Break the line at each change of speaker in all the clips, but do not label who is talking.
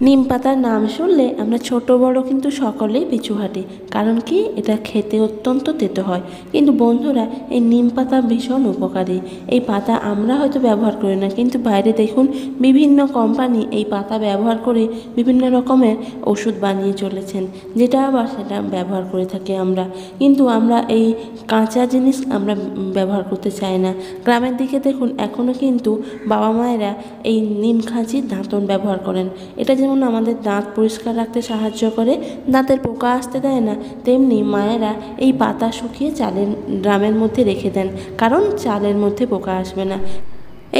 নিম পাতার নাম শুনলে আমরা ছোট বড় কিন্তু সকলেই পিছু হাঁটি, কারণ কি এটা খেতে অত্যন্ত তেতো হয়। কিন্তু বন্ধুরা, এই নিম পাতা ভীষণ উপকারী। এই পাতা আমরা হয়তো ব্যবহার করি না, কিন্তু বাইরে দেখুন বিভিন্ন কোম্পানি এই পাতা ব্যবহার করে বিভিন্ন রকমের ওষুধ বানিয়ে চলেছেন, যেটা আবার সেটা ব্যবহার করে থাকি আমরা। কিন্তু আমরা এই কাঁচা জিনিস আমরা ব্যবহার করতে চাই না। গ্রামের দিকে দেখুন এখনও কিন্তু বাবা মায়েরা এই নিম খাঁচির দাঁতন ব্যবহার করেন। এটা যেমন আমাদের দাঁত পরিষ্কার রাখতে সাহায্য করে, দাঁতের পোকা আসতে দেয় না, তেমনি মায়েরা এই পাতা শুকিয়ে চালের ড্রামের মধ্যে রেখে দেন, কারণ চালের মধ্যে পোকা আসবে না।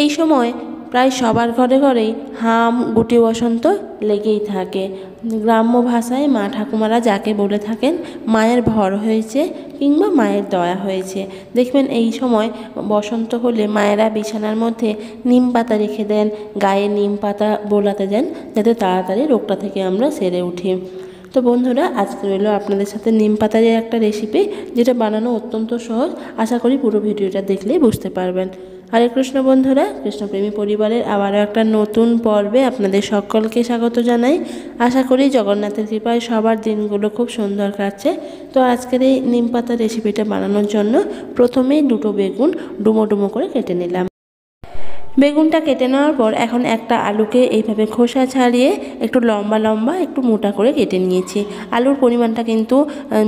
এই সময় প্রায় সবার ঘরে ঘরেই হাম গুটি বসন্ত লেগেই থাকে। গ্রাম্য ভাষায় মা ঠাকুমারা যাকে বলে থাকেন মায়ের ভর হয়েছে কিংবা মায়ের দয়া হয়েছে। দেখবেন এই সময় বসন্ত হলে মায়েরা বিছানার মধ্যে নিম পাতা রেখে দেন, গায়ে নিম পাতা বোলাতে দেন, যাতে তাড়াতাড়ি রোগটা থেকে আমরা সেরে উঠি। তো বন্ধুরা, আজকে রইল আপনাদের সাথে নিম পাতার একটা রেসিপি, যেটা বানানো অত্যন্ত সহজ। আশা করি পুরো ভিডিওটা দেখলেই বুঝতে পারবেন। হরে কৃষ্ণ বন্ধুরা, কৃষ্ণপ্রেমী পরিবারের আবারও একটা নতুন পর্বে আপনাদের সকলকে স্বাগত জানাই। আশা করি জগন্নাথের কৃপায় সবার দিনগুলো খুব সুন্দর কাটছে। তো আজকের এই নিম পাতা রেসিপিটা বানানোর জন্য প্রথমেই দুটো বেগুন ডুমো ডুমো করে কেটে নিলাম। বেগুনটা কেটে নেওয়ার পর এখন একটা আলুকে এইভাবে খোসা ছাড়িয়ে একটু লম্বা লম্বা একটু মোটা করে কেটে নিয়েছি। আলুর পরিমাণটা কিন্তু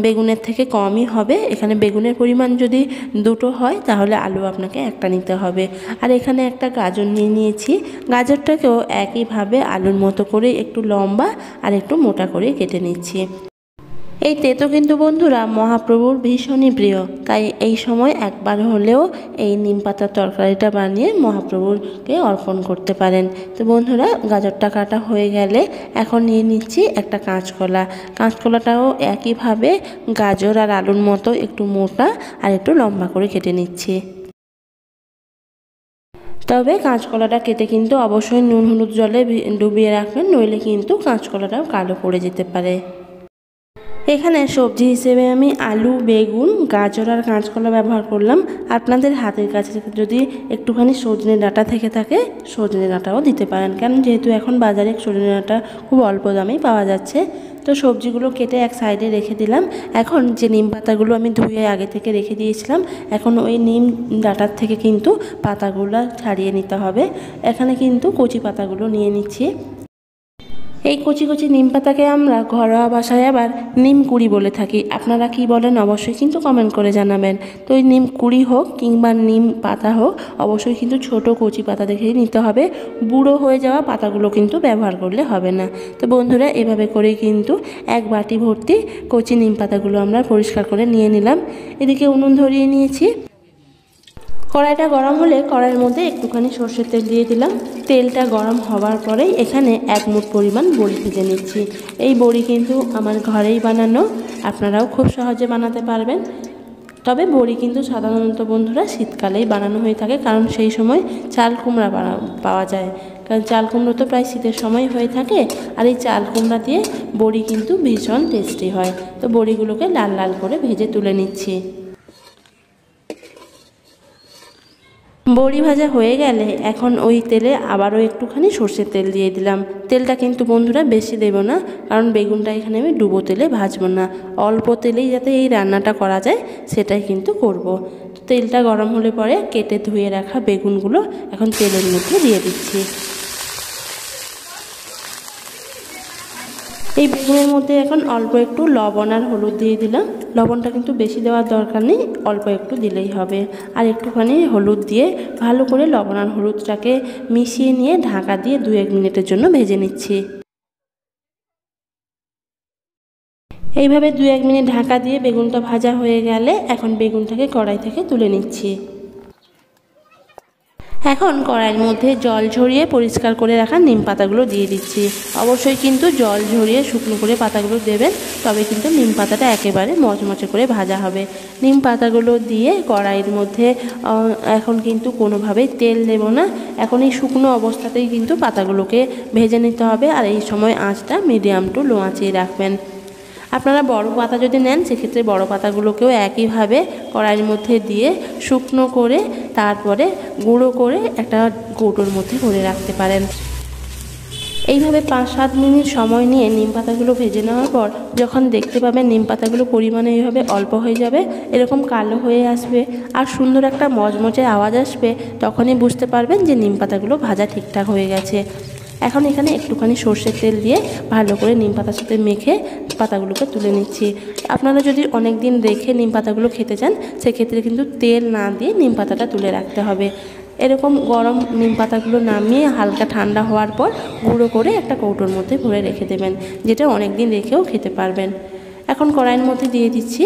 বেগুনের থেকে কমই হবে। এখানে বেগুনের পরিমাণ যদি দুটো হয় তাহলে আলু আপনাকে একটা নিতে হবে। আর এখানে একটা গাজর নিয়ে নিয়েছি। গাজরটাকেও একইভাবে আলুর মতো করে একটু লম্বা আর একটু মোটা করে কেটে নিচ্ছি। এই তেতো কিন্তু বন্ধুরা মহাপ্রভুর ভীষণই প্রিয়, তাই এই সময় একবার হলেও এই নিম পাতার তরকারিটা বানিয়ে মহাপ্রভুরকে অর্পণ করতে পারেন। তো বন্ধুরা, গাজরটা কাটা হয়ে গেলে এখন নিয়ে নিচ্ছি একটা কাঁচকলা। কাঁচকলাটাও একইভাবে গাজর আর আলুর মতো একটু মোটা আর একটু লম্বা করে কেটে নিচ্ছি। তবে কাঁচকলাটা কেটে কিন্তু অবশ্যই নুন হলুদ জলে ডুবিয়ে রাখবেন, নইলে কিন্তু কাঁচকলাটাও কালো পড়ে যেতে পারে। এখানে সবজি হিসেবে আমি আলু, বেগুন, গাজর আর কাঁচকলা ব্যবহার করলাম। আপনাদের হাতের কাছে যদি একটুখানি সজনে ডাঁটা থেকে থাকে, সজনে ডাঁটাও দিতে পারেন, কারণ যেহেতু এখন বাজারে সজনে ডাঁটা খুব অল্প দামেই পাওয়া যাচ্ছে। তো সবজিগুলো কেটে এক সাইডে রেখে দিলাম। এখন যে নিম পাতাগুলো আমি ধুয়ে আগে থেকে রেখে দিয়েছিলাম, এখন ওই নিম ডাঁটার থেকে কিন্তু পাতাগুলো ছাড়িয়ে নিতে হবে। এখানে কিন্তু কচি পাতাগুলো নিয়ে নিচ্ছি। এই কচি কচি নিম পাতাকে আমরা ঘরোয়া ভাষায় আবার নিম কুড়ি বলে থাকি। আপনারা কি বলেন অবশ্যই কিন্তু কমেন্ট করে জানাবেন। তো এই নিম কুড়ি হোক কিংবা নিম পাতা হোক, অবশ্যই কিন্তু ছোট কচি পাতা দেখেই নিতে হবে। বুড়ো হয়ে যাওয়া পাতাগুলো কিন্তু ব্যবহার করলে হবে না। তো বন্ধুরা, এভাবে করেই কিন্তু এক বাটি ভর্তি কচি নিম পাতাগুলো আমরা পরিষ্কার করে নিয়ে নিলাম। এদিকে উনুন ধরিয়ে নিয়েছি। কড়াইটা গরম হলে কড়াইয়ের মধ্যে একটুখানি সর্ষের তেল দিয়ে দিলাম। তেলটা গরম হওয়ার পরেই এখানে এক মুঠ পরিমাণ বড়ি ভেজে নিচ্ছি। এই বড়ি কিন্তু আমার ঘরেই বানানো, আপনারাও খুব সহজে বানাতে পারবেন। তবে বড়ি কিন্তু সাধারণত বন্ধুরা শীতকালেই বানানো হয়ে থাকে, কারণ সেই সময় চাল কুমড়া পাওয়া যায়। কারণ চাল কুমড়ো তো প্রায় শীতের সময় হয়ে থাকে, আর এই চাল কুমড়া দিয়ে বড়ি কিন্তু ভীষণ টেস্টি হয়। তো বড়িগুলোকে লাল লাল করে ভেজে তুলে নিচ্ছি। বড়ি ভাজা হয়ে গেলে এখন ওই তেলে আবারও একটুখানি সর্ষের তেল দিয়ে দিলাম। তেলটা কিন্তু বন্ধুরা বেশি দেব না, কারণ বেগুনটা এখানে আমি ডুবো তেলে ভাজবো না। অল্প তেলেই যাতে এই রান্নাটা করা যায় সেটাই কিন্তু করব। তেলটা গরম হলে পরে কেটে ধুয়ে রাখা বেগুনগুলো এখন তেলের মধ্যে দিয়ে দিচ্ছি। এই বেগুনের মধ্যে এখন অল্প একটু লবণ আর হলুদ দিয়ে দিলাম। লবণটা কিন্তু বেশি দেওয়ার দরকার নেই, অল্প একটু দিলেই হবে। আর একটুখানি হলুদ দিয়ে ভালো করে লবণ আর হলুদটাকে মিশিয়ে নিয়ে ঢাকা দিয়ে 2-1 মিনিটের জন্য ভেজে নিচ্ছি। এইভাবে 2-1 মিনিট ঢাকা দিয়ে বেগুনটা ভাজা হয়ে গেলে এখন বেগুনটাকে কড়াই থেকে তুলে নিচ্ছি। এখন কড়াইয়ের মধ্যে জল ঝরিয়ে পরিষ্কার করে রাখা নিম পাতাগুলো দিয়ে দিচ্ছি। অবশ্যই কিন্তু জল ঝরিয়ে শুকনো করে পাতাগুলো দেবেন, তবে কিন্তু নিম পাতাটা একেবারে মচমচে করে ভাজা হবে। নিম পাতাগুলো দিয়ে কড়াইয়ের মধ্যে এখন কিন্তু কোনোভাবেই তেল দেব না। এখন এই শুকনো অবস্থাতেই কিন্তু পাতাগুলোকে ভেজে নিতে হবে, আর এই সময় আঁচটা মিডিয়াম টু লো আঁচেই রাখবেন। আপনারা বড় পাতা যদি নেন, সেক্ষেত্রে বড় পাতাগুলোকেও একইভাবে কড়াইয়ের মধ্যে দিয়ে শুকনো করে তারপরে গুঁড়ো করে একটা কৌটোর মধ্যে ভরে রাখতে পারেন। এইভাবে 5-7 মিনিট সময় নিয়ে নিম পাতাগুলো ভেজে নেওয়ার পর যখন দেখতে পাবেন নিম পাতাগুলো পরিমাণে এইভাবে অল্প হয়ে যাবে, এরকম কালো হয়ে আসবে আর সুন্দর একটা মজমজে আওয়াজ আসবে, তখনই বুঝতে পারবেন যে নিম পাতাগুলো ভাজা ঠিকঠাক হয়ে গেছে। এখন এখানে একটুখানি সর্ষের তেল দিয়ে ভালো করে নিম পাতার সাথে মেখে পাতাগুলোকে তুলে নিচ্ছি। আপনারা যদি অনেক দিন রেখে নিম পাতাগুলো খেতে চান, সেক্ষেত্রে কিন্তু তেল না দিয়ে নিম পাতাটা তুলে রাখতে হবে। এরকম গরম নিম পাতাগুলো নামিয়ে হালকা ঠান্ডা হওয়ার পর গুঁড়ো করে একটা কৌটোর মধ্যে ভরে রেখে দেবেন, যেটা অনেক দিন রেখেও খেতে পারবেন। এখন কড়াইয়ের মধ্যে দিয়ে দিচ্ছি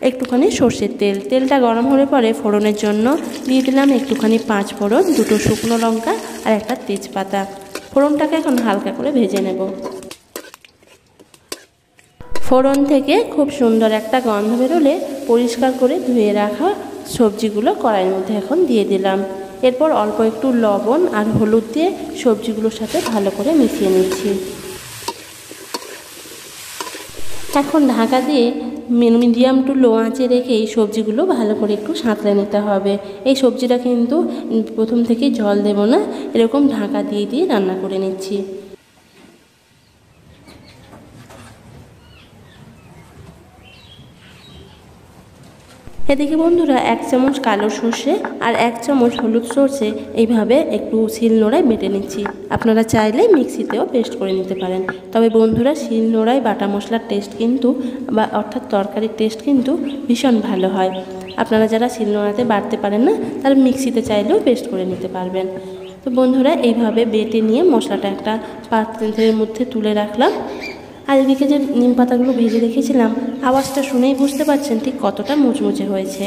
একটুখানি সর্ষের তেল। তেলটা গরম হলে পরে ফোড়নের জন্য দিয়ে দিলাম একটুখানি 5 ফোড়ন, 2টো শুকনো লঙ্কা আর একটা তেজপাতা। ফোড়নটাকে এখন হালকা করে ভেজে নেব। ফোড়ন থেকে খুব সুন্দর একটা গন্ধ বেরোলে পরিষ্কার করে ধুয়ে রাখা সবজিগুলো কড়াইয়ের মধ্যে এখন দিয়ে দিলাম। এরপর অল্প একটু লবণ আর হলুদ দিয়ে সবজিগুলোর সাথে ভালো করে মিশিয়ে নিচ্ছি। এখন ঢাকা দিয়ে মিডিয়াম টু লো আঁচে রেখে এই সবজিগুলো ভালো করে একটু সাঁতলে নিতে হবে। এই সবজিটা কিন্তু প্রথম থেকেই জল দেব না, এরকম ঢাকা দিয়ে দিয়ে রান্না করে নিচ্ছি। এদিকে বন্ধুরা 1 চামচ কালো সর্ষে আর 1 চামচ হলুদ সর্ষে এইভাবে একটু শিলনোড়ায় বেটে নিচ্ছি। আপনারা চাইলে মিক্সিতেও পেস্ট করে নিতে পারেন, তবে বন্ধুরা শিলনোড়ায় বাটা মশলার টেস্ট কিন্তু অর্থাৎ তরকারির টেস্ট কিন্তু ভীষণ ভালো হয়। আপনারা যারা শিলনোড়াতে বাটতে পারেন না, তারা মিক্সিতে চাইলেও পেস্ট করে নিতে পারবেন। তো বন্ধুরা এইভাবে বেটে নিয়ে মশলাটা একটা পাত্রের মধ্যে তুলে রাখলাম। আর এদিকে যে নিম পাতাগুলো ভেজে রেখেছিলাম, আওয়াজটা শুনেই বুঝতে পারছেন ঠিক কতটা মুচমুচে হয়েছে।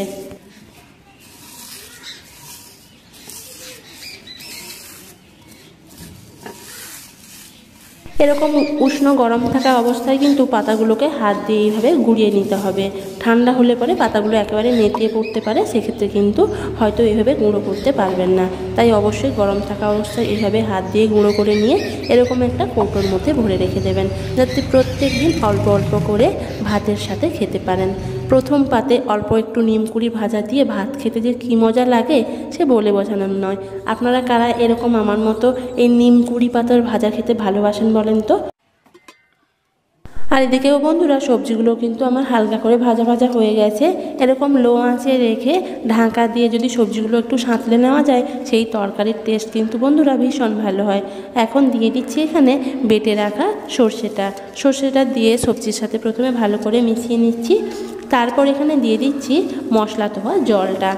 এরকম উষ্ণ গরম থাকা অবস্থায় কিন্তু পাতাগুলোকে হাত দিয়ে এইভাবে গুঁড়িয়ে নিতে হবে। ঠান্ডা হলে পরে পাতাগুলো একেবারে নেতিয়ে পড়তে পারে, সেক্ষেত্রে কিন্তু হয়তো এইভাবে গুঁড়ো করতে পারবেন না। তাই অবশ্যই গরম থাকা অবস্থায় এইভাবে হাত দিয়ে গুঁড়ো করে নিয়ে এরকম একটা কৌটোর মধ্যে ভরে রেখে দেবেন, যাতে প্রত্যেক দিন অল্প অল্প করে ভাতের সাথে খেতে পারেন। প্রথম পাতে অল্প একটু নিমকুড়ি ভাজা দিয়ে ভাত খেতে যে কী মজা লাগে সে বলে বোঝানোর নয়। আপনারা কারা এরকম আমার মতো এই নিমকুড়ি পাতার ভাজা খেতে ভালোবাসেন বলেন তো? আর এদিকেও বন্ধুরা সবজিগুলো কিন্তু আমার হালকা করে ভাজা ভাজা হয়ে গেছে। এরকম লো আঁচে রেখে ঢাকা দিয়ে যদি সবজিগুলো একটু সাঁতলে নেওয়া যায়, সেই তরকারির টেস্ট কিন্তু বন্ধুরা ভীষণ ভালো হয়। এখন দিয়ে দিচ্ছি এখানে বেটে রাখা সর্ষেটা দিয়ে সবজির সাথে প্রথমে ভালো করে মিশিয়ে নিচ্ছি। তারপর এখানে দিয়ে দিচ্ছি মশলা ধোয়া জলটা।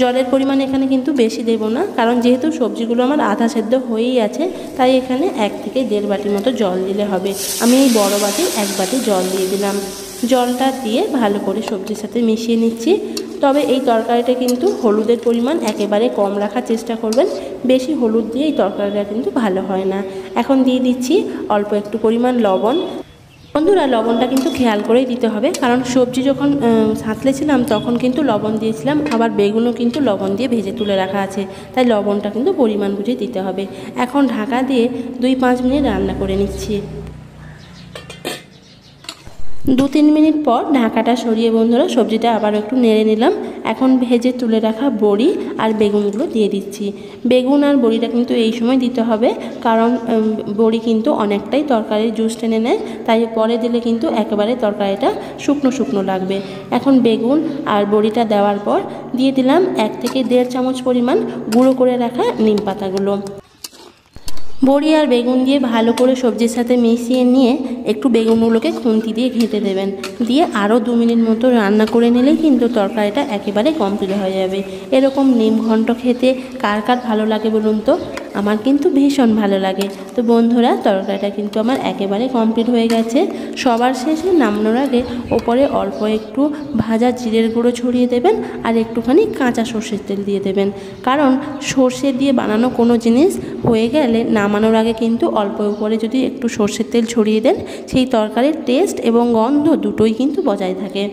জলের পরিমাণ এখানে কিন্তু বেশি দেব না, কারণ যেহেতু সবজিগুলো আমার আধা সেদ্ধ হয়েই আছে, তাই এখানে 1 থেকে 1.5 বাটির মতো জল দিলে হবে। আমি এই বড় বাটি 1 বাটি জল দিয়ে দিলাম। জলটা দিয়ে ভালো করে সবজির সাথে মিশিয়ে নিচ্ছি। তবে এই তরকারিটা কিন্তু হলুদের পরিমাণ একেবারে কম রাখার চেষ্টা করবেন, বেশি হলুদ দিয়ে এই তরকারিটা কিন্তু ভালো হয় না। এখন দিয়ে দিচ্ছি অল্প একটু পরিমাণ লবণ। বন্ধুরা লবণটা কিন্তু খেয়াল করেই দিতে হবে, কারণ সবজি যখন সাঁতলেছিলাম তখন কিন্তু লবণ দিয়েছিলাম, আবার বেগুনও কিন্তু লবণ দিয়ে ভেজে তুলে রাখা আছে, তাই লবণটা কিন্তু পরিমাণ বুঝে দিতে হবে। এখন ঢাকা দিয়ে 2-5 মিনিট রান্না করে নিচ্ছি। 2-3 মিনিট পর ঢাকাটা সরিয়ে বন্ধুরা সবজিটা আবার একটু নেড়ে নিলাম। এখন ভেজে তুলে রাখা বড়ি আর বেগুনগুলো দিয়ে দিচ্ছি। বেগুন আর বড়িটা কিন্তু এই সময় দিতে হবে, কারণ বড়ি কিন্তু অনেকটাই তরকারির জুস টেনে নেয়, তাই পরে দিলে কিন্তু একেবারে তরকারিটা শুকনো শুকনো লাগবে। এখন বেগুন আর বড়িটা দেওয়ার পর দিয়ে দিলাম 1 থেকে 1.5 চামচ পরিমাণ গুঁড়ো করে রাখা নিম পাতাগুলো। বড়ি আর বেগুন দিয়ে ভালো করে সবজির সাথে মিশিয়ে নিয়ে একটু বেগুনগুলোকে খুন্তি দিয়ে ঘেঁটে দেবেন, দিয়ে আরও 2 মিনিট মতো রান্না করে নিলেই কিন্তু তরকারিটা একেবারে কমপ্লিট হয়ে যাবে। এরকম নিম ঘন্ট খেতে কার কার ভালো লাগে বলুন তো? আমার কিন্তু ভীষণ ভালো লাগে। তো বন্ধুরা তরকারিটা কিন্তু আমার একেবারে কমপ্লিট হয়ে গেছে। সবার শেষে নামানোর আগে ওপরে অল্প একটু ভাজা জিরের গুঁড়ো ছড়িয়ে দেবেন আর একটুখানি কাঁচা সর্ষের তেল দিয়ে দেবেন, কারণ সর্ষে দিয়ে বানানো কোনো জিনিস হয়ে গেলে নামানোর আগে কিন্তু অল্প উপরে যদি একটু সর্ষের তেল ছড়িয়ে দেন, সেই তরকারির টেস্ট এবং গন্ধ দুটোই কিন্তু বজায় থাকে।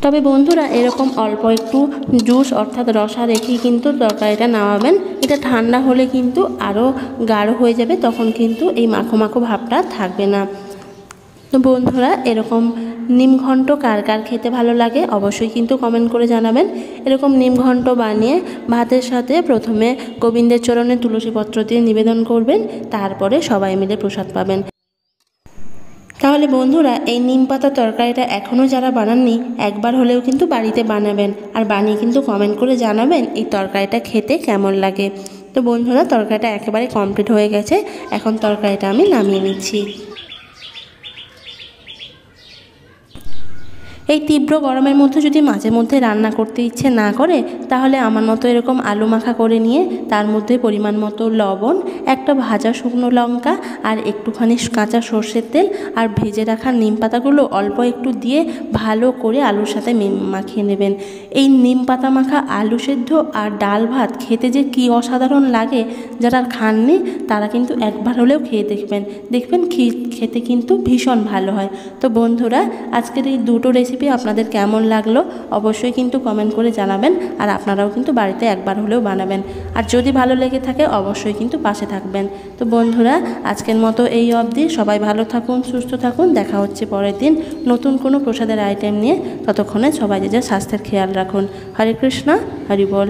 তবে বন্ধুরা এরকম অল্প একটু জুস অর্থাৎ রসা রেখেই কিন্তু তরকারিটা নামাবেন। এটা ঠান্ডা হলে কিন্তু আরও গাঢ় হয়ে যাবে, তখন কিন্তু এই মাখো মাখো ভাবটা থাকবে না। তো বন্ধুরা, এরকম নিমঘণ্ট কার কার খেতে ভালো লাগে অবশ্যই কিন্তু কমেন্ট করে জানাবেন। এরকম নিমঘণ্ট বানিয়ে ভাতের সাথে প্রথমে গোবিন্দের চরণে তুলসীপত্র দিয়ে নিবেদন করবেন, তারপরে সবাই মিলে প্রসাদ পাবেন। তাহলে বন্ধুরা, এই নিম পাতা তরকারিটা এখনও যারা বানাননি একবার হলেও কিন্তু বাড়িতে বানাবেন, আর বানিয়ে কিন্তু কমেন্ট করে জানাবেন এই তরকারিটা খেতে কেমন লাগে। তো বন্ধুরা, তরকারিটা একেবারে কমপ্লিট হয়ে গেছে, এখন তরকারিটা আমি নামিয়ে নিচ্ছি। এই তীব্র গরমের মধ্যে যদি মাঝে মধ্যে রান্না করতে ইচ্ছে না করে, তাহলে আমার মতো এরকম আলু মাখা করে নিয়ে তার মধ্যে পরিমাণ মতো লবণ, একটা ভাজা শুকনো লঙ্কা আর একটুখানি কাঁচা সর্ষের তেল আর ভেজে রাখা নিম পাতাগুলো অল্প একটু দিয়ে ভালো করে আলুর সাথে মাখিয়ে নেবেন। এই নিম পাতা মাখা আলু সেদ্ধ আর ডাল ভাত খেতে যে কী অসাধারণ লাগে, যারা খাননি তারা কিন্তু একবার হলেও খেয়ে দেখবেন, দেখবেন খেতে কিন্তু ভীষণ ভালো হয়। তো বন্ধুরা, আজকের এই দুটো রেসিপি আপনাদের কেমন লাগলো অবশ্যই কিন্তু কমেন্ট করে জানাবেন, আর আপনারাও কিন্তু বাড়িতে একবার হলেও বানাবেন। আর যদি ভালো লেগে থাকে অবশ্যই কিন্তু পাশে থাকবেন। তো বন্ধুরা, আজকের মতো এই অবধি। সবাই ভালো থাকুন, সুস্থ থাকুন। দেখা হচ্ছে পরের দিন নতুন কোনো প্রসাদের আইটেম নিয়ে। ততক্ষণে সবাই যে যার স্বাস্থ্যের খেয়াল রাখুন। হরে কৃষ্ণা, হরি বল।